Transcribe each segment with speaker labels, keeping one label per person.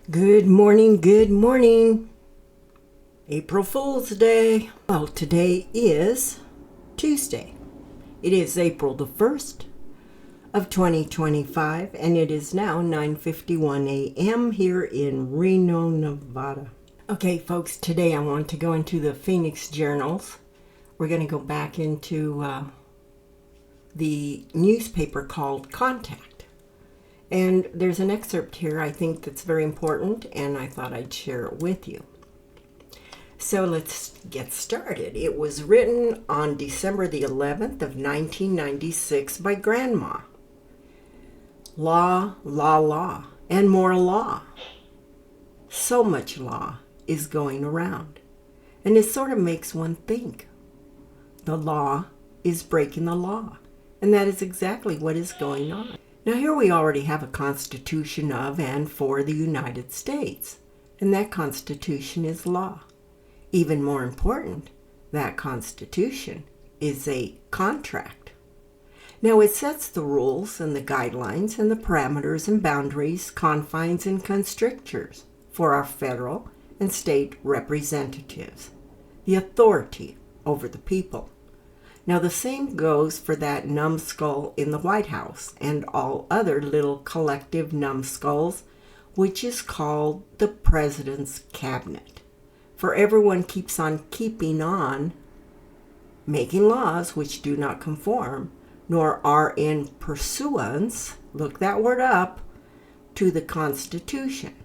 Speaker 1: Good morning, good morning. April Fool's Day. Well, today is Tuesday. It is April the 1st of 2025, and it is now 9:51 a.m. here in Reno, Nevada. Okay, folks, today I want to go into the Phoenix Journals. We're going to go back into the newspaper called Contact. And there's an excerpt here I think that's very important, and I thought I'd share it with you. So let's get started. It was written on December the 11th of 1996 by Grandma. Law, law, law, and more law. So much law is going around, and it sort of makes one think. The law is breaking the law, and that is exactly what is going on. Now here we already have a Constitution of and for the United States, and that Constitution is law. Even more important, that Constitution is a contract. Now it sets the rules and the guidelines and the parameters and boundaries, confines and constrictures for our federal and state representatives, the authority over the people. Now the same goes for that numbskull in the White House and all other little collective numbskulls, which is called the President's Cabinet. For everyone keeps on keeping on making laws which do not conform, nor are in pursuance, look that word up, to the Constitution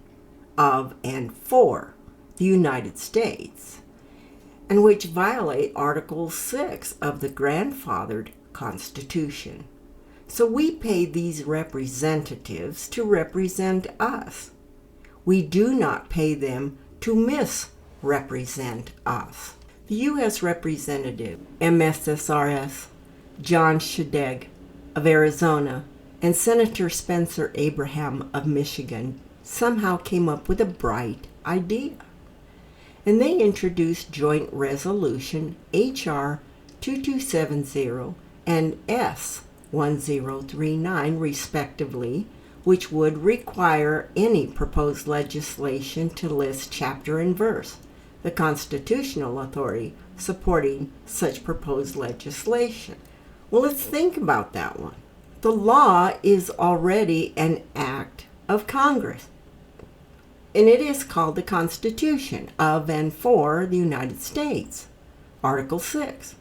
Speaker 1: of and for the United States, and which violate Article 6 of the grandfathered Constitution. So we pay these representatives to represent us. We do not pay them to misrepresent us. The U.S. Representative, MSSRS, John Shadegg of Arizona, and Senator Spencer Abraham of Michigan somehow came up with a bright idea. And they introduced Joint Resolution H.R. 2270 and S. 1039, respectively, which would require any proposed legislation to list chapter and verse the constitutional authority supporting such proposed legislation. Well, let's think about that one. The law is already an act of Congress, and it is called the Constitution of and for the United States, Article 6.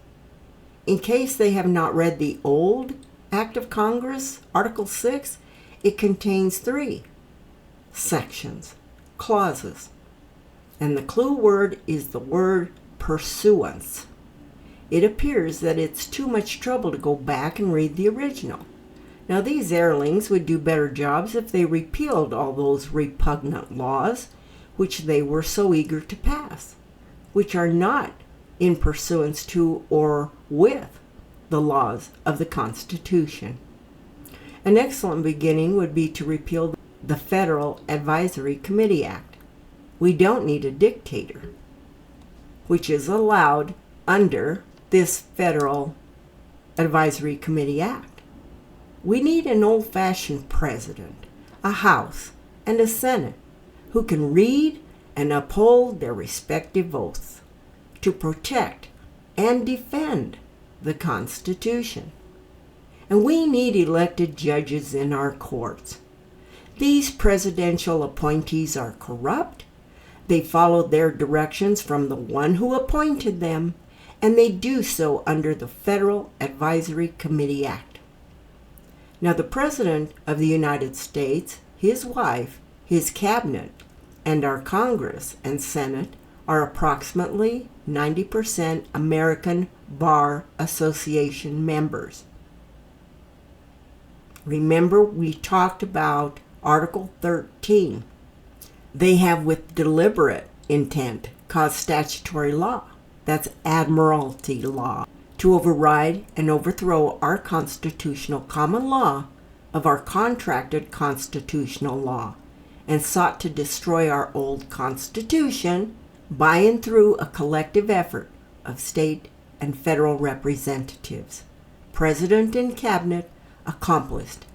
Speaker 1: In case they have not read the old Act of Congress, Article 6, it contains 3 sections, clauses, and the clue word is the word pursuance. It appears that it's too much trouble to go back and read the original. Now, these airlings would do better jobs if they repealed all those repugnant laws which they were so eager to pass, which are not in pursuance to or with the laws of the Constitution. An excellent beginning would be to repeal the Federal Advisory Committee Act. We don't need a dictator, which is allowed under this Federal Advisory Committee Act. We need an old-fashioned president, a House, and a Senate who can read and uphold their respective oaths to protect and defend the Constitution. And we need elected judges in our courts. These presidential appointees are corrupt. They follow their directions from the one who appointed them, and they do so under the Federal Advisory Committee Act. Now, the President of the United States, his wife, his cabinet, and our Congress and Senate are approximately 90% American Bar Association members. Remember, we talked about Article 13. They have with deliberate intent caused statutory law, that's admiralty law, to override and overthrow our constitutional common law of our contracted constitutional law, and sought to destroy our old Constitution by and through a collective effort of state and federal representatives, President and Cabinet, accomplished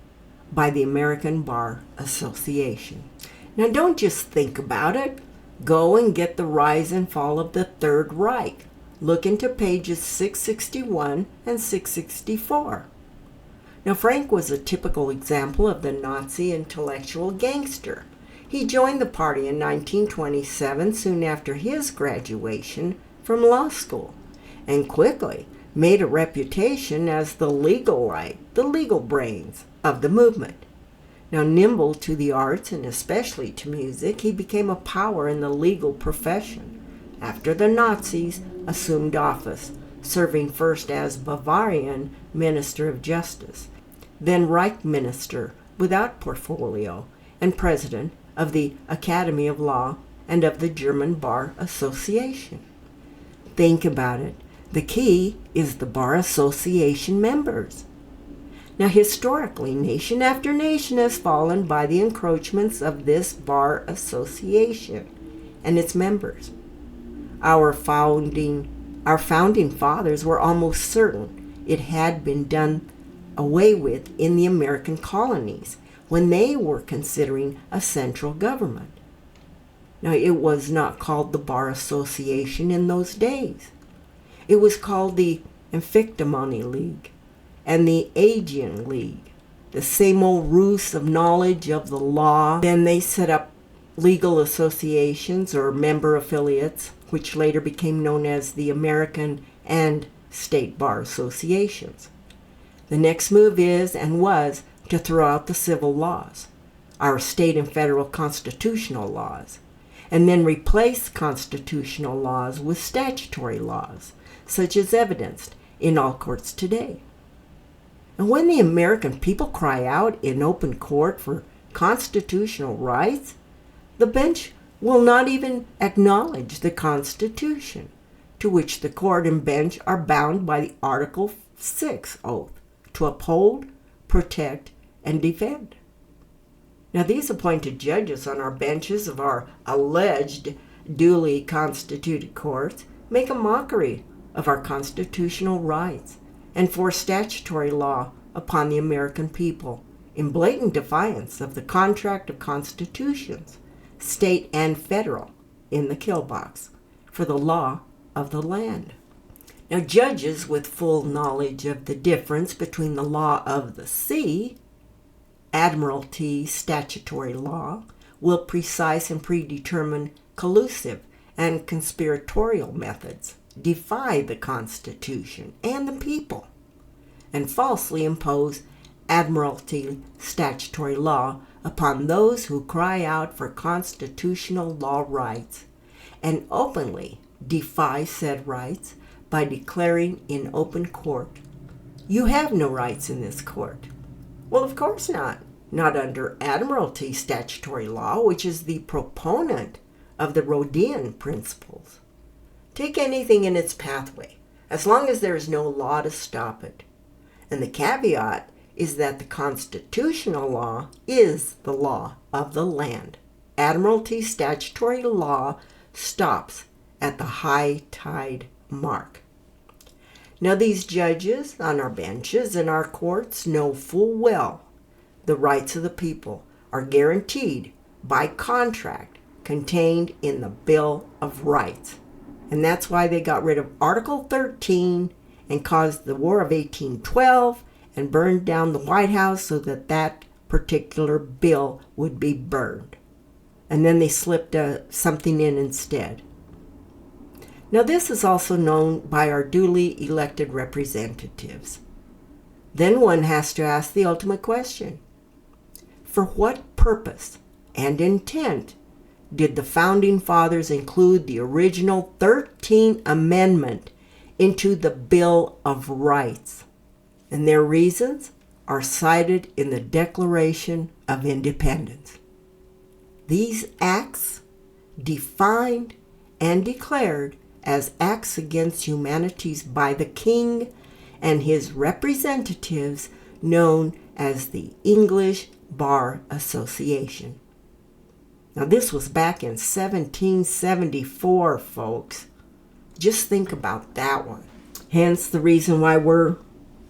Speaker 1: by the American Bar Association. Now don't just think about it. Go and get the rise and fall of the Third Reich. Look into pages 661 and 664. Now Frank was a typical example of the Nazi intellectual gangster. He joined the party in 1927, soon after his graduation from law school, and quickly made a reputation as the legal light, the legal brains of the movement. Now, nimble to the arts and especially to music, he became a power in the legal profession after the Nazis assumed office, serving first as Bavarian Minister of Justice, then Reich Minister without portfolio, and President of the Academy of Law and of the German Bar Association. Think about it. The key is the Bar Association members. Now, historically, nation after nation has fallen by the encroachments of this Bar Association and its members. Our founding fathers were almost certain it had been done away with in the American colonies when they were considering a central government. Now, it was not called the Bar Association in those days. It was called the Amphictymony League and the Aegean League, the same old ruse of knowledge of the law. Then they set up legal associations or member affiliates, which later became known as the American and State Bar Associations. The next move is and was to throw out the civil laws, our state and federal constitutional laws, and then replace constitutional laws with statutory laws, such as evidenced in all courts today. And when the American people cry out in open court for constitutional rights, the bench will not even acknowledge the Constitution, to which the court and bench are bound by the Article 6 oath to uphold, protect, and defend. Now, these appointed judges on our benches of our alleged duly constituted courts make a mockery of our constitutional rights and force statutory law upon the American people in blatant defiance of the contract of constitutions, state and federal, in the kill box for the law of the land. Now, judges with full knowledge of the difference between the law of the sea, admiralty statutory law, will precise and predetermine collusive and conspiratorial methods, defy the Constitution and the people, and falsely impose admiralty statutory law upon those who cry out for constitutional law rights, and openly defy said rights by declaring in open court, "You have no rights in this court." Well, of course not. Not under admiralty statutory law, which is the proponent of the Rodian principles. Take anything in its pathway, as long as there is no law to stop it. And the caveat is that the constitutional law is the law of the land. Admiralty statutory law stops at the high tide mark. Now, these judges on our benches and our courts know full well the rights of the people are guaranteed by contract contained in the Bill of Rights. And that's why they got rid of Article 13 and caused the War of 1812 and burned down the White House so that that particular bill would be burned. And then they slipped something in instead. Now, this is also known by our duly elected representatives. Then one has to ask the ultimate question. For what purpose and intent did the Founding Fathers include the original 13th Amendment into the Bill of Rights? And their reasons are cited in the Declaration of Independence. These acts, defined and declared as acts against humanities by the King and his representatives, known as the English Bar Association. Now, this was back in 1774, folks. Just think about that one. Hence the reason why we're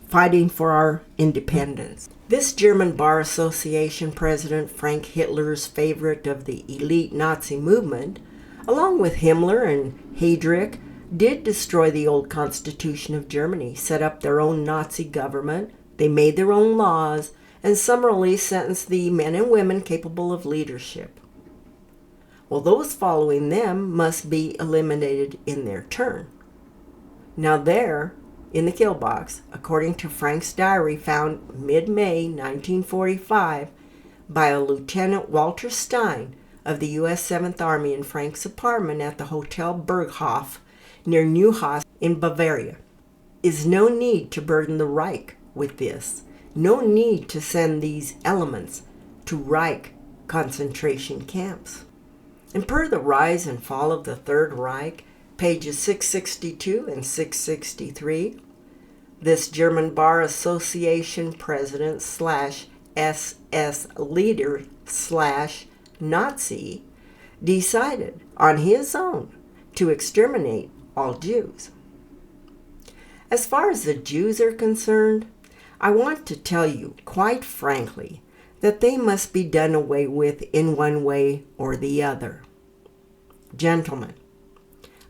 Speaker 1: fighting for our independence. This German Bar Association president, Frank Hitler's favorite of the elite Nazi movement, along with Himmler and Heydrich, did destroy the old constitution of Germany, set up their own Nazi government, they made their own laws, and summarily sentenced the men and women capable of leadership. Well, those following them must be eliminated in their turn. Now there, in the kill box, according to Frank's diary found mid-May 1945 by a Lieutenant Walter Stein of the U.S. 7th Army in Frank's apartment at the Hotel Berghof near Neuhaus in Bavaria, is no need to burden the Reich with this. No need to send these elements to Reich concentration camps. And per the rise and fall of the Third Reich, pages 662 and 663, this German Bar Association president / SS leader / Nazi decided on his own to exterminate all Jews. As far as the Jews are concerned, I want to tell you, quite frankly, that they must be done away with in one way or the other. Gentlemen,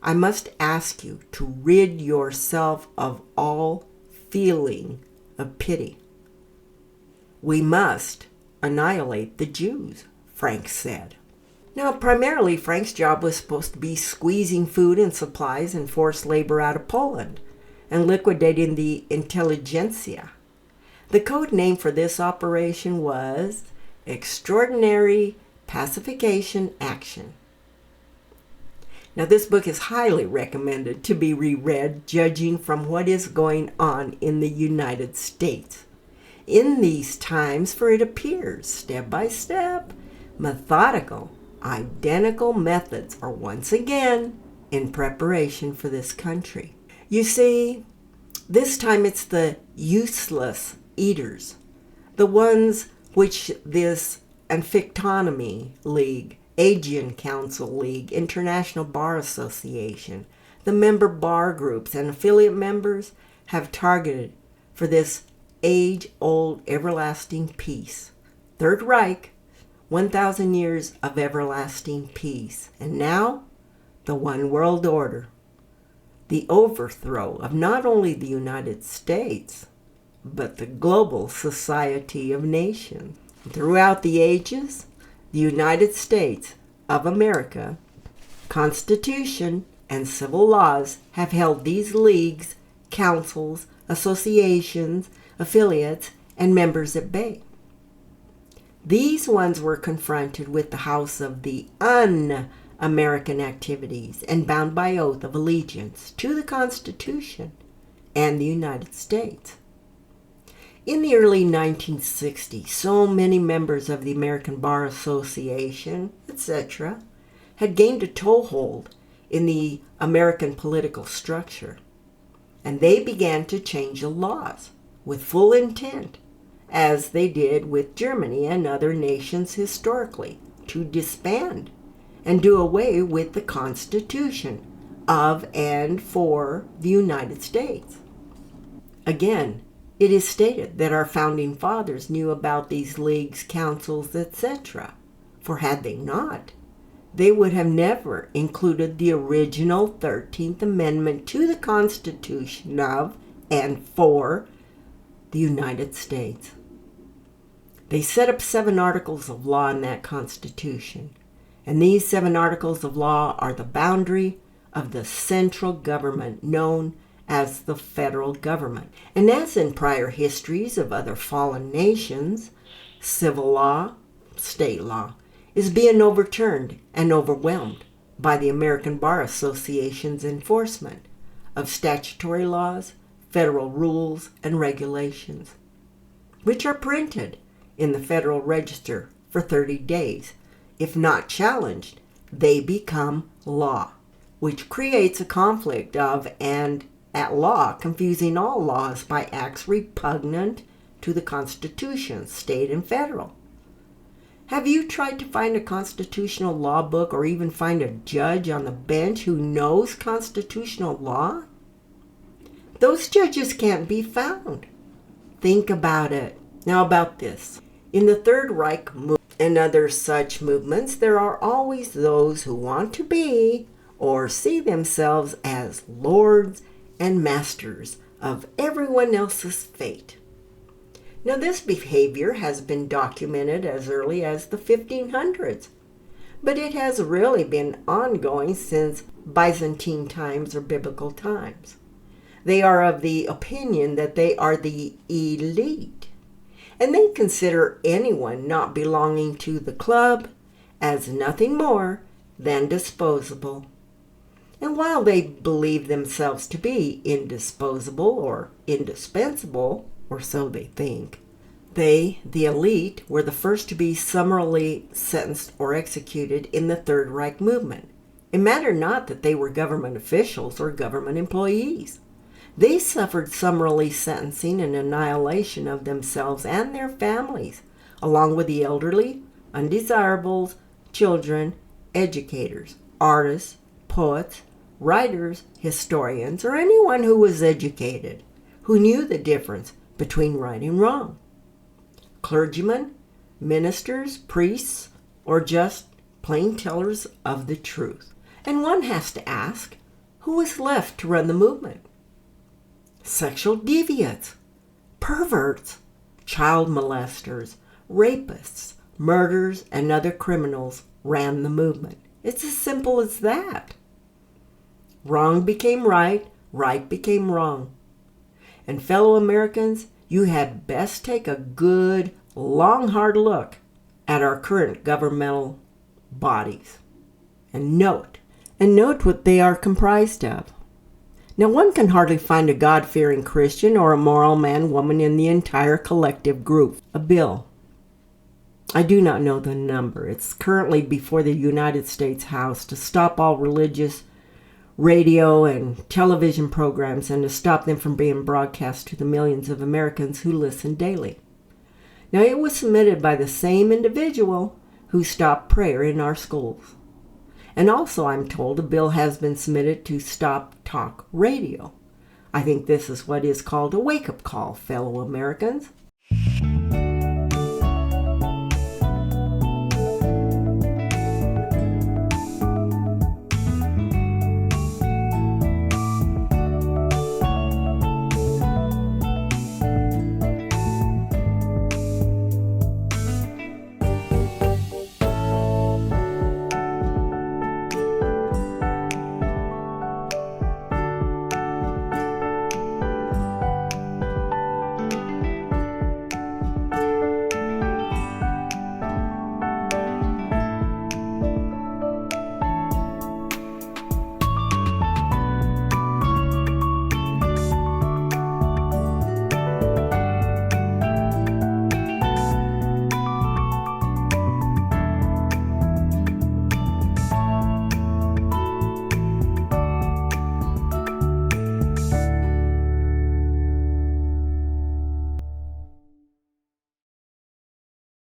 Speaker 1: I must ask you to rid yourself of all feeling of pity. We must annihilate the Jews, Frank said. Now, primarily, Frank's job was supposed to be squeezing food and supplies and forced labor out of Poland and liquidating the intelligentsia. The code name for this operation was Extraordinary Pacification Action. Now, this book is highly recommended to be reread, judging from what is going on in the United States in these times, for it appears, step by step, methodical, identical methods are once again in preparation for this country. You see, this time it's the useless eaters, the ones which this Amphyctonomy League, Aegean Council League, International Bar Association, the member bar groups and affiliate members have targeted for this age-old everlasting peace. Third Reich, 1,000 years of everlasting peace. And now, the one world order. The overthrow of not only the United States, but the global society of nations. Throughout the ages, the United States of America, Constitution, and civil laws have held these leagues, councils, associations, affiliates, and members at bay. These ones were confronted with the house of the un-American activities and bound by oath of allegiance to the Constitution and the United States. In the early 1960s, so many members of the American Bar Association, etc., had gained a toehold in the American political structure, and they began to change the laws with full intent, as they did with Germany and other nations historically, to disband and do away with the Constitution of and for the United States. Again, it is stated that our founding fathers knew about these leagues, councils, etc., for had they not, they would have never included the original 13th Amendment to the Constitution of and for the United States. They set up 7 articles of law in that Constitution, and these 7 articles of law are the boundary of the central government known as the federal government. And as in prior histories of other fallen nations, civil law, state law, is being overturned and overwhelmed by the American Bar Association's enforcement of statutory laws, federal rules, and regulations, which are printed in the Federal Register for 30 days. If not challenged, they become law, which creates a conflict of and at law, confusing all laws by acts repugnant to the Constitution, state and federal. Have you tried to find a constitutional law book or even find a judge on the bench who knows constitutional law? Those judges can't be found. Think about it. Now about this. In the Third Reich movement and other such movements, there are always those who want to be or see themselves as lords and masters of everyone else's fate. Now, this behavior has been documented as early as the 1500s, but it has really been ongoing since Byzantine times or biblical times. They are of the opinion that they are the elite, and they consider anyone not belonging to the club as nothing more than disposable. And while they believe themselves to be indisposable or indispensable, or so they think, they, the elite, were the first to be summarily sentenced or executed in the Third Reich movement. It mattered not that they were government officials or government employees. They suffered summarily sentencing and annihilation of themselves and their families, along with the elderly, undesirables, children, educators, artists, poets, writers, historians, or anyone who was educated, who knew the difference between right and wrong. Clergymen, ministers, priests, or just plain tellers of the truth. And one has to ask, who was left to run the movement? Sexual deviants, perverts, child molesters, rapists, murderers, and other criminals ran the movement. It's as simple as that. Wrong became right, right became wrong. And fellow Americans, you had best take a good, long, hard look at our current governmental bodies and note what they are comprised of. Now, one can hardly find a God-fearing Christian or a moral man, woman in the entire collective group. A bill. I do not know the number. It's currently before the United States House to stop all religious radio and television programs and to stop them from being broadcast to the millions of Americans who listen daily. Now, it was submitted by the same individual who stopped prayer in our schools. And also, I'm told, a bill has been submitted to stop talk radio. I think this is what is called a wake-up call, fellow Americans.